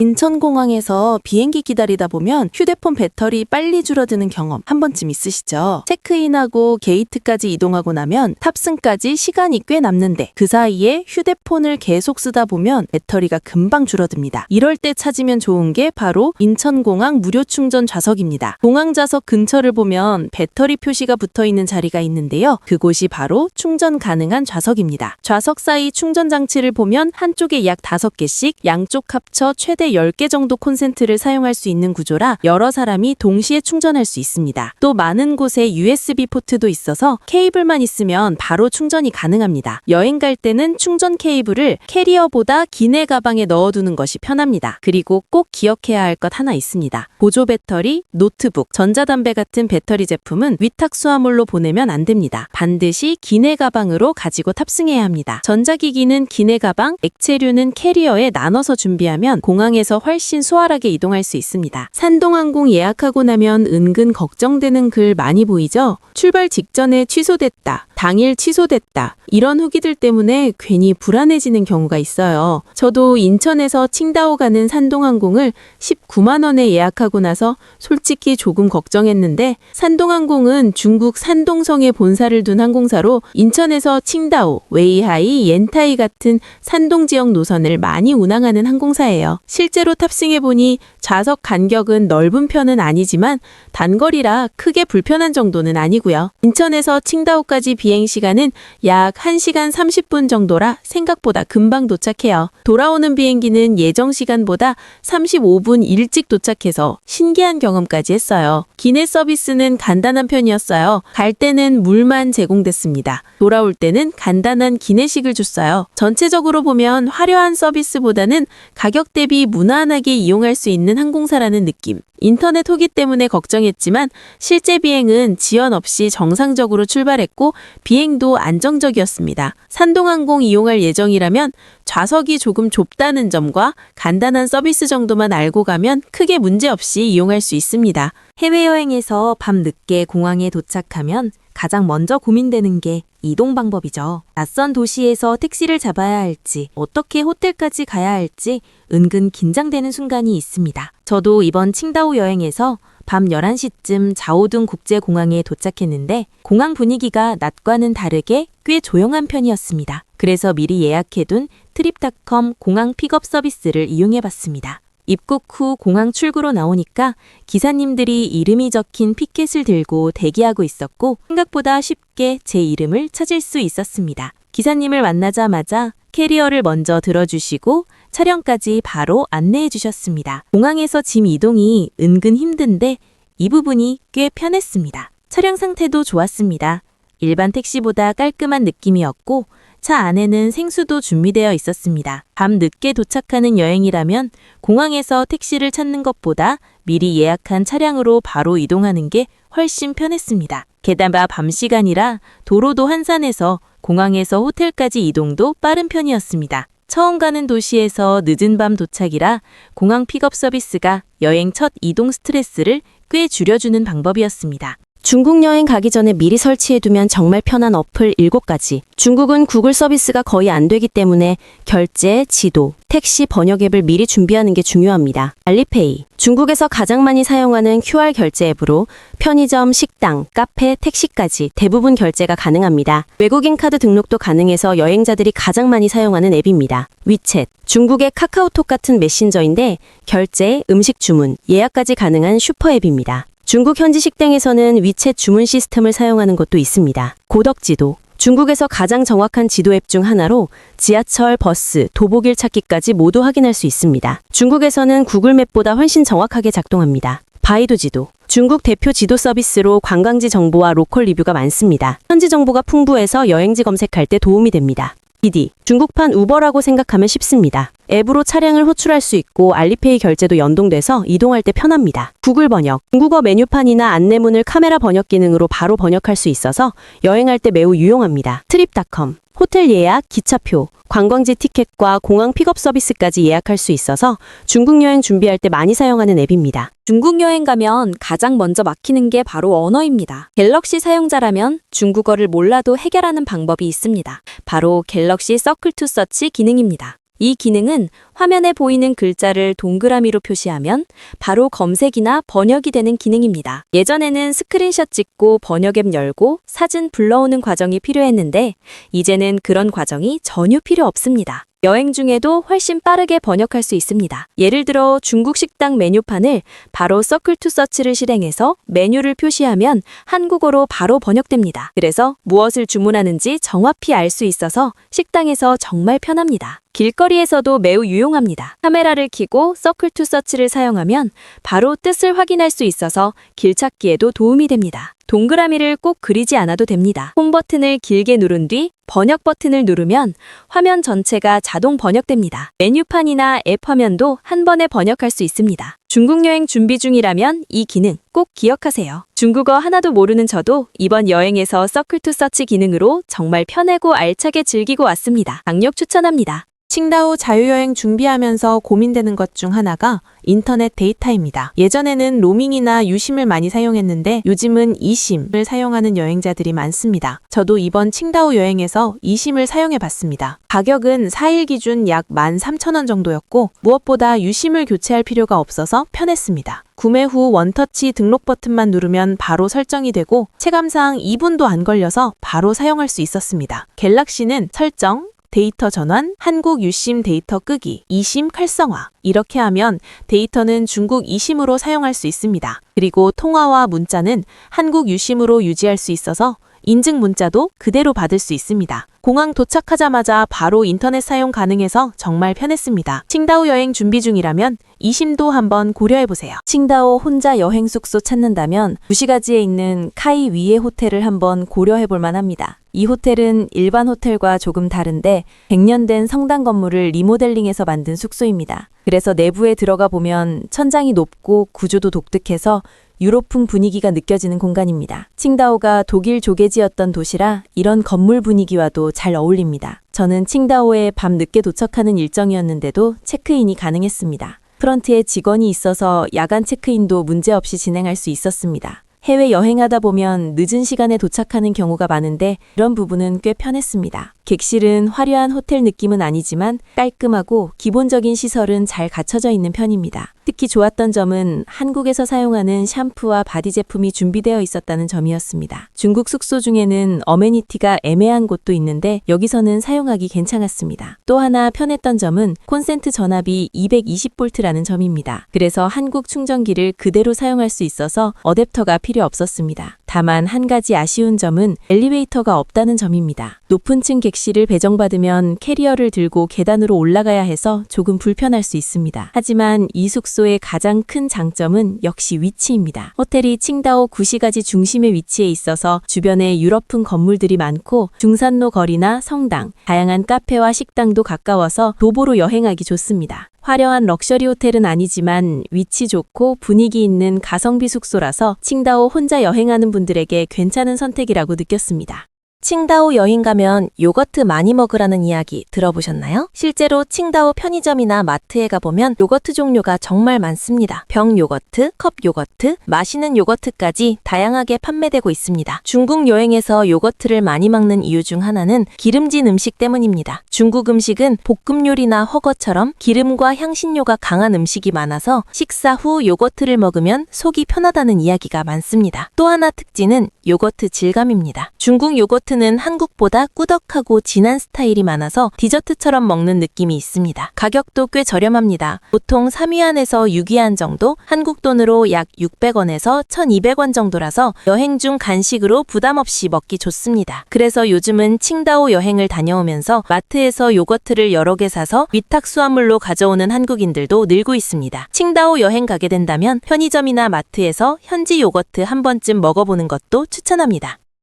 인천공항에서 비행기 기다리다 보면 휴대폰 배터리 빨리 줄어드는 경험 한 번쯤 있으시죠? 체크인하고 게이트까지 이동하고 나면 탑승까지 시간이 꽤 남는데 그 사이에 휴대폰을 계속 쓰다 보면 배터리가 금방 줄어듭니다. 이럴 때 찾으면 좋은 게 바로 인천공항 무료 충전 좌석입니다. 공항 좌석 근처를 보면 배터리 표시가 붙어있는 자리가 있는데요. 그곳이 바로 충전 가능한 좌석입니다. 좌석 사이 충전 장치를 보면 한쪽에 약 5개씩 양쪽 합쳐 최대 10개 정도 콘센트를 사용할 수 있는 구조라 여러 사람이 동시에 충전할 수 있습니다. 또 많은 곳에 USB 포트도 있어서 케이블만 있으면 바로 충전이 가능합니다. 여행 갈 때는 충전 케이블을 캐리어보다 기내 가방에 넣어두는 것이 편합니다. 그리고 꼭 기억해야 할 것 하나 있습니다. 보조 배터리, 노트북, 전자담배 같은 배터리 제품은 위탁 수화물로 보내면 안 됩니다. 반드시 기내 가방으로 가지고 탑승해야 합니다. 전자기기는 기내 가방, 액체류는 캐리어에 나눠서 준비하면 공항에서 훨씬 수월하게 이동할 수 있습니다. 산동항공 예약하고 나면 은근 걱정되는 글 많이 보이죠? 출발 직전에 취소됐다, 당일 취소됐다, 이런 후기들 때문에 괜히 불안해지는 경우가 있어요. 저도 인천에서 칭다오 가는 산동항공을 19만 원에 예약하고 나서 솔직히 조금 걱정했는데 산동항공은 중국 산동성에 본사를 둔 항공사로 인천에서 칭다오, 웨이하이, 옌타이 같은 산동 지역 노선을 많이 운항하는 항공사예요. 실제로 탑승해보니 좌석 간격은 넓은 편은 아니지만 단거리라 크게 불편한 정도는 아니고요. 인천에서 칭다오까지 비행시간은 약 1시간 30분 정도라 생각보다 금방 도착해요. 돌아오는 비행기는 예정 시간보다 35분 일찍 도착해서 신기한 경험까지 했어요. 기내 서비스는 간단한 편이었어요. 갈 때는 물만 제공됐습니다. 돌아올 때는 간단한 기내식을 줬어요. 전체적으로 보면 화려한 서비스보다는 가격 대비 무난하게 이용할 수 있는 항공사라는 느낌. 인터넷 후기 때문에 걱정했지만 실제 비행은 지연 없이 정상적으로 출발했고 비행도 안정적이었습니다. 산동항공 이용할 예정이라면 좌석이 조금 좁다는 점과 간단한 서비스 정도만 알고 가면 크게 문제없이 이용할 수 있습니다. 해외여행에서 밤 늦게 공항에 도착하면 가장 먼저 고민되는 게 이동 방법이죠. 낯선 도시에서 택시를 잡아야 할지, 어떻게 호텔까지 가야 할지 은근 긴장되는 순간이 있습니다. 저도 이번 칭다오 여행에서 밤 11시쯤 자오둥 국제공항에 도착했는데 공항 분위기가 낮과는 다르게 꽤 조용한 편이었습니다. 그래서 미리 예약해둔 트립닷컴 공항 픽업 서비스를 이용해봤습니다. 입국 후 공항 출구로 나오니까 기사님들이 이름이 적힌 피켓을 들고 대기하고 있었고 생각보다 쉽게 제 이름을 찾을 수 있었습니다. 기사님을 만나자마자 캐리어를 먼저 들어주시고 차량까지 바로 안내해 주셨습니다. 공항에서 짐 이동이 은근 힘든데 이 부분이 꽤 편했습니다. 차량 상태도 좋았습니다. 일반 택시보다 깔끔한 느낌이었고 차 안에는 생수도 준비되어 있었습니다. 밤 늦게 도착하는 여행이라면 공항에서 택시를 찾는 것보다 미리 예약한 차량으로 바로 이동하는 게 훨씬 편했습니다. 게다가 밤 시간이라 도로도 한산해서 공항에서 호텔까지 이동도 빠른 편이었습니다. 처음 가는 도시에서 늦은 밤 도착이라 공항 픽업 서비스가 여행 첫 이동 스트레스를 꽤 줄여주는 방법이었습니다. 중국 여행 가기 전에 미리 설치해두면 정말 편한 어플 7가지. 중국은 구글 서비스가 거의 안 되기 때문에 결제, 지도, 택시 번역 앱을 미리 준비하는 게 중요합니다. 알리페이. 중국에서 가장 많이 사용하는 QR 결제 앱으로 편의점, 식당, 카페, 택시까지 대부분 결제가 가능합니다. 외국인 카드 등록도 가능해서 여행자들이 가장 많이 사용하는 앱입니다. 위챗. 중국의 카카오톡 같은 메신저인데 결제, 음식 주문, 예약까지 가능한 슈퍼앱입니다. 중국 현지 식당에서는 위챗 주문 시스템을 사용하는 곳도 있습니다. 고덕지도. 중국에서 가장 정확한 지도 앱 중 하나로 지하철, 버스, 도보길 찾기까지 모두 확인할 수 있습니다. 중국에서는 구글맵보다 훨씬 정확하게 작동합니다. 바이두 지도. 중국 대표 지도 서비스로 관광지 정보와 로컬 리뷰가 많습니다. 현지 정보가 풍부해서 여행지 검색할 때 도움이 됩니다. 디디. 중국판 우버라고 생각하면 쉽습니다. 앱으로 차량을 호출할 수 있고 알리페이 결제도 연동돼서 이동할 때 편합니다. 구글 번역. 중국어 메뉴판이나 안내문을 카메라 번역 기능으로 바로 번역할 수 있어서 여행할 때 매우 유용합니다. 트립닷컴. 호텔 예약, 기차표, 관광지 티켓과 공항 픽업 서비스까지 예약할 수 있어서 중국 여행 준비할 때 많이 사용하는 앱입니다. 중국 여행 가면 가장 먼저 막히는 게 바로 언어입니다. 갤럭시 사용자라면 중국어를 몰라도 해결하는 방법이 있습니다. 바로 갤럭시 서클 투 서치 기능입니다. 이 기능은 화면에 보이는 글자를 동그라미로 표시하면 바로 검색이나 번역이 되는 기능입니다. 예전에는 스크린샷 찍고 번역 앱 열고 사진 불러오는 과정이 필요했는데 이제는 그런 과정이 전혀 필요 없습니다. 여행 중에도 훨씬 빠르게 번역할 수 있습니다. 예를 들어 중국 식당 메뉴판을 바로 서클 투 서치를 실행해서 메뉴를 표시하면 한국어로 바로 번역됩니다. 그래서 무엇을 주문하는지 정확히 알 수 있어서 식당에서 정말 편합니다. 길거리에서도 매우 유용합니다. 카메라를 켜고 서클 투 서치를 사용하면 바로 뜻을 확인할 수 있어서 길 찾기에도 도움이 됩니다. 동그라미를 꼭 그리지 않아도 됩니다. 홈 버튼을 길게 누른 뒤 번역 버튼을 누르면 화면 전체가 자동 번역됩니다. 메뉴판이나 앱 화면도 한 번에 번역할 수 있습니다. 중국 여행 준비 중이라면 이 기능 꼭 기억하세요. 중국어 하나도 모르는 저도 이번 여행에서 서클 투 서치 기능으로 정말 편하고 알차게 즐기고 왔습니다. 강력 추천합니다. 칭다오 자유여행 준비하면서 고민되는 것 중 하나가 인터넷 데이터입니다. 예전에는 로밍이나 유심을 많이 사용했는데 요즘은 이심을 사용하는 여행자들이 많습니다. 저도 이번 칭다오 여행에서 이심을 사용해 봤습니다. 가격은 4일 기준 약 13,000원 정도였고 무엇보다 유심을 교체할 필요가 없어서 편했습니다. 구매 후 원터치 등록 버튼만 누르면 바로 설정이 되고 체감상 2분도 안 걸려서 바로 사용할 수 있었습니다. 갤럭시는 설정, 데이터 전환, 한국 유심 데이터 끄기, 이심 활성화. 이렇게 하면 데이터는 중국 이심으로 사용할 수 있습니다. 그리고 통화와 문자는 한국 유심으로 유지할 수 있어서 인증 문자도 그대로 받을 수 있습니다. 공항 도착하자마자 바로 인터넷 사용 가능해서 정말 편했습니다. 칭다오 여행 준비 중이라면 이심도 한번 고려해보세요. 칭다오 혼자 여행 숙소 찾는다면 구시가지에 있는 카이 위에 호텔을 한번 고려해볼 만합니다. 이 호텔은 일반 호텔과 조금 다른데 100년 된 성당 건물을 리모델링해서 만든 숙소입니다. 그래서 내부에 들어가 보면 천장이 높고 구조도 독특해서 유럽풍 분위기가 느껴지는 공간입니다. 칭다오가 독일 조개지였던 도시라 이런 건물 분위기와도 잘 어울립니다. 저는 칭다오에 밤 늦게 도착하는 일정이었는데도 체크인이 가능했습니다. 프런트에 직원이 있어서 야간 체크인도 문제없이 진행할 수 있었습니다. 해외 여행하다 보면 늦은 시간에 도착하는 경우가 많은데 이런 부분은 꽤 편했습니다. 객실은 화려한 호텔 느낌은 아니지만 깔끔하고 기본적인 시설은 잘 갖춰져 있는 편입니다. 특히 좋았던 점은 한국에서 사용하는 샴푸와 바디 제품이 준비되어 있었다는 점이었습니다. 중국 숙소 중에는 어메니티가 애매한 곳도 있는데 여기서는 사용하기 괜찮았습니다. 또 하나 편했던 점은 콘센트 전압이 220V라는 점입니다. 그래서 한국 충전기를 그대로 사용할 수 있어서 어댑터가 필요 없었습니다. 다만 한 가지 아쉬운 점은 엘리베이터가 없다는 점입니다. 높은 층 객실을 배정받으면 캐리어를 들고 계단으로 올라가야 해서 조금 불편할 수 있습니다. 하지만 이 숙소의 가장 큰 장점은 역시 위치입니다. 호텔이 칭다오 구시가지 중심에 위치해 있어서 주변에 유럽풍 건물들이 많고 중산로 거리나 성당, 다양한 카페와 식당도 가까워서 도보로 여행하기 좋습니다. 화려한 럭셔리 호텔은 아니지만 위치 좋고 분위기 있는 가성비 숙소라서 칭다오 혼자 여행하는 분들에게 괜찮은 선택이라고 느꼈습니다. 칭다오 여행 가면 요거트 많이 먹으라는 이야기 들어보셨나요? 실제로 칭다오 편의점이나 마트에 가보면 요거트 종류가 정말 많습니다. 병 요거트, 컵 요거트, 마시는 요거트까지 다양하게 판매되고 있습니다. 중국 여행에서 요거트를 많이 먹는 이유 중 하나는 기름진 음식 때문입니다. 중국 음식은 볶음 요리나 허거처럼 기름과 향신료가 강한 음식이 많아서 식사 후 요거트를 먹으면 속이 편하다는 이야기가 많습니다. 또 하나 특징은 요거트 질감입니다. 중국 요거트는 한국보다 꾸덕하고 진한 스타일이 많아서 디저트처럼 먹는 느낌이 있습니다. 가격도 꽤 저렴합니다. 보통 3위안에서 6위안 정도, 한국 돈으로 약 600원에서 1200원 정도라서 여행 중 간식으로 부담 없이 먹기 좋습니다. 그래서 요즘은 칭다오 여행을 다녀오면서 마트에서 요거트를 여러 개 사서 위탁 수화물로 가져오는 한국인들도 늘고 있습니다. 칭다오 여행 가게 된다면 편의점이나 마트에서 현지 요거트 한 번쯤 먹어보는 것도 추천합니다.